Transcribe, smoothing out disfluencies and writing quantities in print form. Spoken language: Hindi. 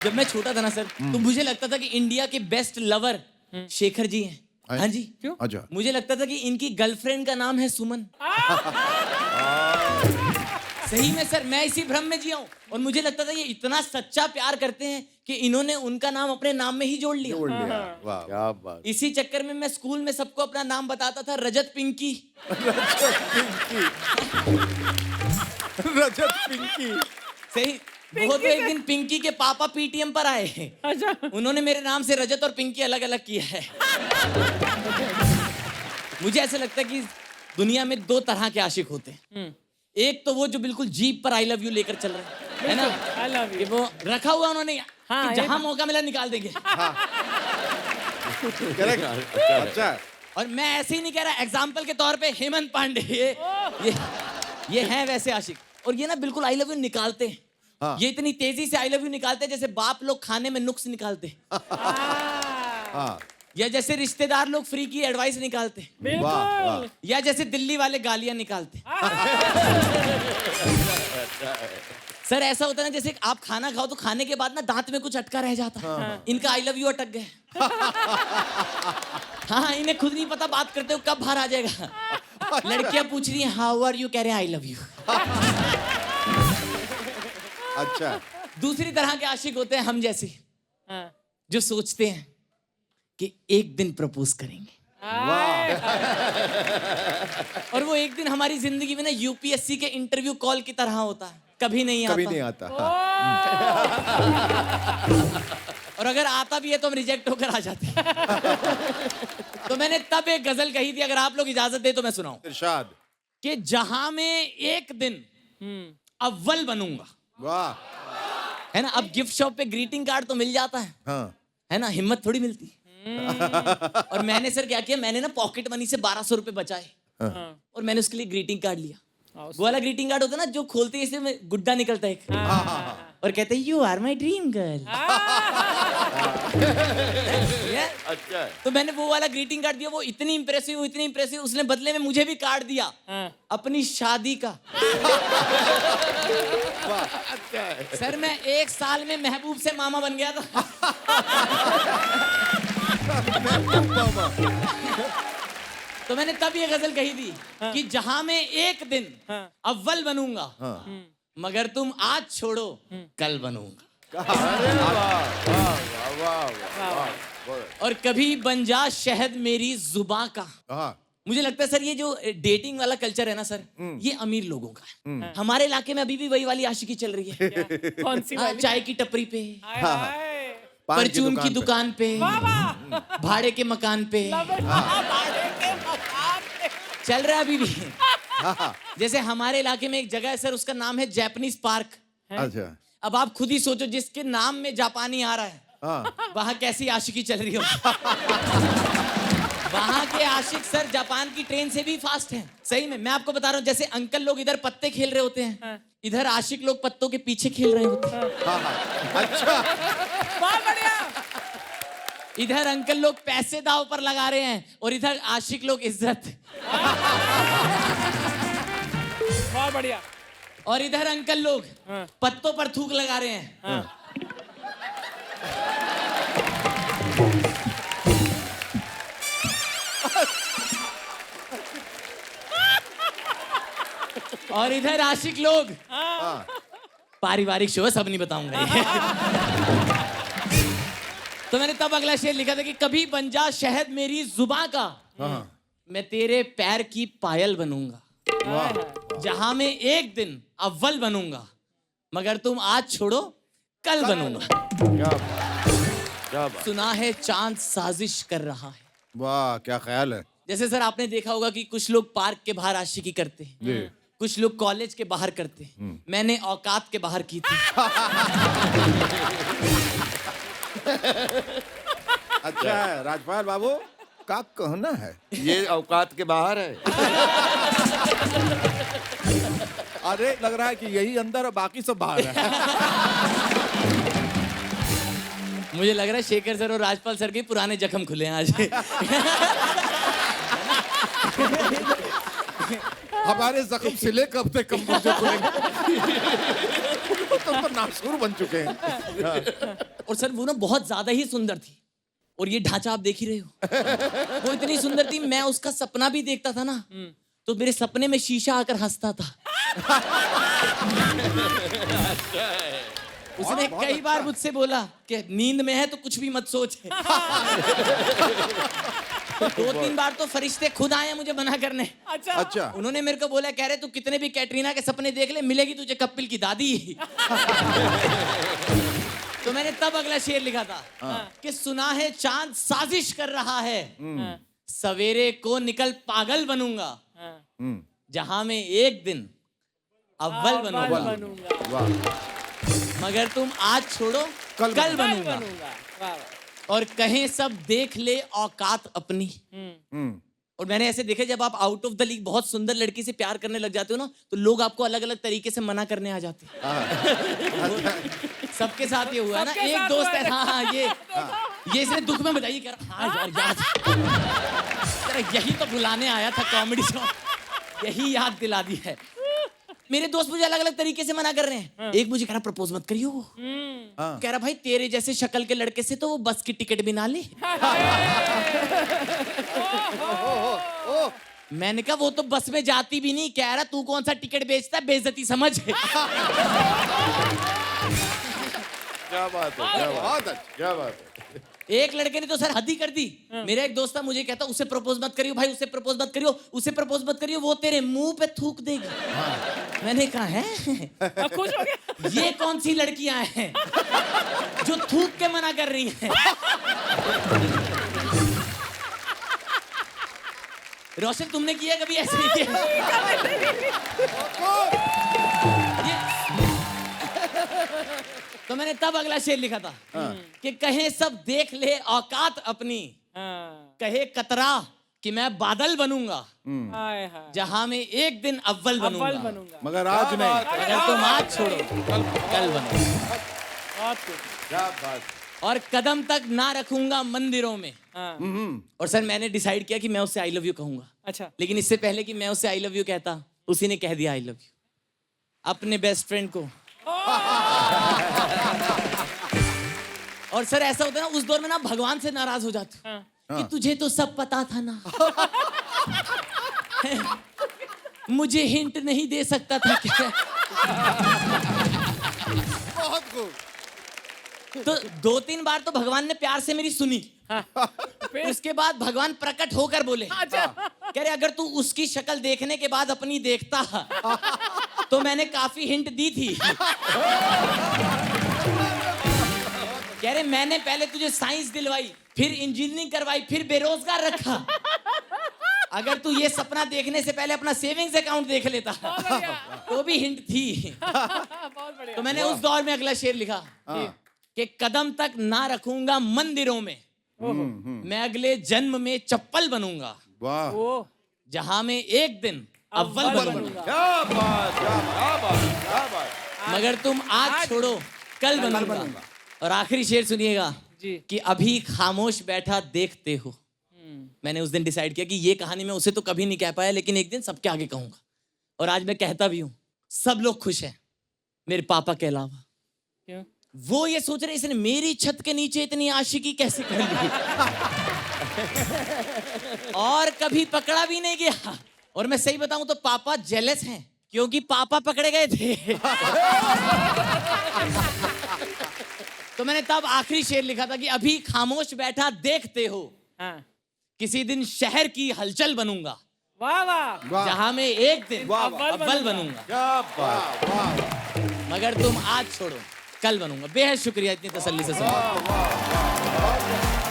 जब मैं छोटा था ना सर, तो मुझे लगता था कि इंडिया के बेस्ट लवर शेखर जी हैं। हाँ जी। क्यों? अच्छा। मुझे लगता था कि इनकी गर्लफ्रेंड का नाम है सुमन। सही में सर, मैं इसी भ्रम में जिया हूँ। और मुझे लगता था ये इतना सच्चा प्यार करते हैं कि इन्होंने उनका नाम अपने नाम में ही जोड़ लिया। जोड़ लिया। वाह, क्या बात। इसी चक्कर में मैं स्कूल में सबको अपना नाम बताता था, रजत पिंकी। रजत पिंकी। सही। वो तो एक दिन पिंकी के पापा पीटीएम पर आए। अच्छा। उन्होंने मेरे नाम से रजत और पिंकी अलग अलग किया है। मुझे ऐसा लगता है कि दुनिया में दो तरह के आशिक होते हैं। एक तो वो जो बिल्कुल जीप पर आई लव यू लेकर चल रहे हैं, है ना? I love you। कि वो रखा हुआ उन्होंने, हाँ, कि जहां मौका मिला निकाल देंगे। करेक्ट। अच्छा है। और मैं ऐसे ही नहीं कह रहा, एग्जाम्पल के तौर पे हेमंत पांडे ये हैं वैसे आशिक। और ये ना बिल्कुल आई लव यू निकालते हैं। हाँ। ये इतनी तेजी से आई लव यू निकालते हैं जैसे बाप लोग खाने में नुक्स निकालते हैं। हाँ। या जैसे रिश्तेदार लोग फ्री की एडवाइस निकालते हैं। वाह, वाह। बिल्कुल। या जैसे दिल्ली वाले गालियां निकालते हैं। सर ऐसा होता है ना, जैसे आप खाना खाओ तो खाने के बाद ना दांत में कुछ अटका रह जाता है। इनका आई लव यू अटक गया। हाँ, इन्हें खुद नहीं पता बात करते हो कब बाहर आ जाएगा। लड़कियां पूछ रही हैं हाउ आर यू, कह रहे हैं आई लव यू। अच्छा। दूसरी तरह के आशिक होते हैं हम जैसे, हाँ। जो सोचते हैं कि एक दिन प्रपोज करेंगे। और वो एक दिन हमारी जिंदगी में ना यूपीएससी के इंटरव्यू कॉल की तरह होता है, कभी नहीं आता। कभी नहीं आता। और अगर आता भी है तो हम रिजेक्ट होकर आ जाते हैं। तो मैंने तब एक गजल कही थी, अगर आप लोग इजाजत दे तो मैं सुनाऊं। इरशाद। कि जहां में एक दिन अव्वल बनूंगा, वाह। है ना? अब गिफ्ट शॉप पे ग्रीटिंग कार्ड तो मिल जाता है हाँ। ना? हिम्मत थोड़ी मिलती। और मैंने सर क्या किया, मैंने ना पॉकेट मनी से 1200 रुपए बचाए और मैंने उसके लिए ग्रीटिंग कार्ड लिया। वो वाला ग्रीटिंग कार्ड होता है ना जो खोलते ही इसमें गुड्डा निकलता है एक। और कहते हैं you are my dream girl. अच्छा है। तो मैंने वो वाला ग्रीटिंग कार्ड दिया, वो इतनी इंप्रेसिव, उसने बदले में मुझे भी कार्ड दिया अपनी शादी का। अच्छा है। सर मैं 1 साल में महबूब से मामा बन गया था। तो मैंने तब ये गजल कही थी कि जहां मैं एक दिन अव्वल बनूंगा, मगर तुम आज छोड़ो कल बनूंगा। अरे वाह, वाह, वाह, वाह, वाह। और कभी बन जा शहद मेरी जुबां का। हाँ। मुझे लगता है सर ये जो डेटिंग वाला कल्चर है ना सर, ये अमीर लोगों का है। हमारे इलाके में अभी भी वही वाली आशिकी चल रही है। कौन सी हाँ, वाली? चाय की टपरी पे, हाय, हाय। पान परचून की दुकान पे, वाह, वाह। भाड़े के मकान पे भाड़े के मकान पे। चल रहा है अभी भी। हाँ। जैसे हमारे इलाके में एक जगह है सर, उसका नाम है जैपनीज पार्क। अच्छा। अब आप खुद ही सोचो, जिसके नाम में जापानी आ रहा है, हाँ। वहां कैसी आशिकी चल रही हो। वहां के आशिक सर जापान की ट्रेन से भी फास्ट हैं। सही में मैं आपको बता रहा हूँ, जैसे अंकल लोग इधर पत्ते खेल रहे होते हैं, इधर आशिक लोग पत्तों के पीछे खेल रहे होते हैं। अच्छा। बहुत बढ़िया। इधर अंकल लोग पैसे दाव पर लगा रहे हैं और इधर आशिक लोग इज्जत। बहुत बढ़िया। और इधर अंकल लोग पत्तों पर थूक लगा रहे हैं। और इधर आशिक लोग पारिवारिक शो है, सब नहीं बताऊंगा ये। तो मैंने तब अगला शेर लिखा था कि कभी बन जा शहद मेरी जुबां का, मैं तेरे पैर की पायल बनूंगा। जहां मैं एक दिन अव्वल बनूंगा, मगर तुम आज छोड़ो कल बनूंगा। क्या बात, क्या बात। सुना है चांद साजिश कर रहा है। वाह, क्या ख्याल है। जैसे सर आपने देखा होगा कि कुछ लोग पार्क के बाहर आशिकी करते हैं, जी। कुछ लोग कॉलेज के बाहर करते हैं। मैंने औकात के बाहर की थी। अच्छा है राजपाल बाबू, का कहना है। ये औकात के बाहर है। अरे लग रहा है कि यही अंदर और बाकी सब बाहर है। मुझे लग रहा है शेखर सर और राजपाल सर के पुराने जख्म खुले हैं आज। हमारे जख्म सिले कब से कम खुलेंगे। तो नासूर बन चुके हैं। और सर वो ना बहुत ज्यादा ही सुंदर थी, और ये ढांचा आप देख ही रहे हो। वो इतनी सुंदर थी, मैं उसका सपना भी देखता था ना, तो मेरे सपने में शीशा आकर हंसता था। उसने कई बार मुझसे बोला कि नींद में है तो कुछ भी मत सोच। 2-3 बार तो फरिश्ते खुद आए मुझे मना करने। अच्छा अच्छा, उन्होंने मेरे को बोला, कह रहे तू कितने भी कैटरीना के सपने देख ले, मिलेगी तुझे कपिल की दादी। तो मैंने तब अगला शेर लिखा था कि सुना है चांद साजिश कर रहा है, सवेरे को निकल पागल बनूंगा, जहां मैं एक दिन अव्वल बनूंगा, वाह, मगर तुम आज छोड़ो कल बनूंगा। वाह और कहें सब देख ले औकात अपनी। और मैंने ऐसे देखे, जब आप आउट ऑफ द लीग बहुत सुंदर लड़की से प्यार करने लग जाते हो ना, तो लोग आपको अलग अलग तरीके से मना करने आ जाते हैं। सबके साथ ये हुआ है ना। सबके एक साथ दोस्त हुआ है, है। हाँ ये इसने दुख में बताइए, कह रहा हाँ यार यही तो बुलाने आया था कॉमेडी शो, यही याद दिला दी है। मेरे दोस्त मुझे अलग अलग तरीके से मना कर रहे हैं। एक मुझे कह रहा प्रपोज मत करियो, कह रहा भाई तेरे जैसे शक्ल के लड़के से तो वो बस की टिकट भी ना ले। मैंने कहा वो तो बस में जाती भी नहीं। कह रहा तू कौन सा टिकट बेचता है, बेइज्जती समझ। क्या बात है, क्या बात है, क्या बात है। एक लड़के ने तो सर हद ही कर दी। मेरा एक दोस्त था, मुझे कहता उसे प्रपोज मत करियो भाई, उसे प्रपोज मत करियो, उसे प्रपोज मत करियो, वो तेरे मुंह पे थूक देगी। मैंने कहा है खुश हो गया। ये कौन सी लड़कियां हैं जो थूक के मना कर रही हैं। रोशन तुमने किया कभी ऐसे ही किया? तो मैंने तब अगला शेर लिखा था कि कहे सब देख ले औकात अपनी, कहे कतरा कि मैं बादल बनूंगा, हाय हाय जहां मैं एक दिन अव्वल अव्वल बनूंगा, बनूंगा। मगर आज नहीं। अगर तुम आज छोड़ो कल बनूंगा। बहुत कुछ। क्या बात। और कदम तक ना रखूंगा मंदिरों में। हाँ। और सर मैंने डिसाइड किया कि मैं उससे आई लव यू कहूंगा, अच्छा लेकिन इससे पहले कि मैं उससे आई लव यू कहता, उसी ने कह दिया आई लव यू अपने बेस्ट फ्रेंड को। और सर ऐसा होता है ना, उस दौर में ना भगवान से नाराज हो जाते हाँ। कि तुझे तो सब पता था ना। मुझे हिंट नहीं दे सकता था क्या? बहुत खूब। तो 2-3 बार तो भगवान ने प्यार से मेरी सुनी। फिर उसके बाद भगवान प्रकट होकर बोले, अच्छा कह रहे अगर तू उसकी शक्ल देखने के बाद अपनी देखता तो मैंने काफी हिंट दी थी। कह रहे मैंने पहले तुझे साइंस दिलवाई, फिर इंजीनियरिंग करवाई, फिर बेरोजगार रखा। अगर तू ये सपना देखने से पहले अपना सेविंग्स अकाउंट देख लेता तो भी हिंट थी। बहुत बढ़िया। तो मैंने उस दौर में अगला शेर लिखा कि कदम तक ना रखूंगा मंदिरों में, मैं अगले जन्म में चप्पल बनूंगा, वाह, ओ जहां मैं एक दिन अव्वल बनूंगा, क्या बात, क्या बात, क्या बात। मगर तुम आज छोड़ो कल बनूंगा। और आखिरी शेर सुनिएगा जी। कि अभी खामोश बैठा देखते हो। मैंने उस दिन डिसाइड किया कि ये कहानी मैं उसे तो कभी नहीं कह पाया, लेकिन एक दिन सबके आगे कहूंगा। और आज मैं कहता भी हूं, सब लोग खुश हैं मेरे पापा के अलावा। क्यों? वो ये सोच रहे इसने मेरी छत के नीचे इतनी आशिकी कैसे कर ली। और कभी पकड़ा भी नहीं गया। और मैं सही बताऊं तो पापा जेलस हैं, क्योंकि पापा पकड़े गए थे। तो मैंने तब आखिरी शेर लिखा था कि अभी खामोश बैठा देखते हो, हाँ। किसी दिन शहर की हलचल बनूंगा, वाह वाह वाह, जहां मैं एक दिन वाह, अव्वल बनूंगा, क्या बात, वाह, मगर तुम आज छोड़ो कल बनूंगा। बेहद शुक्रिया इतनी तसल्ली से सुना। वाह, वाह, वाह।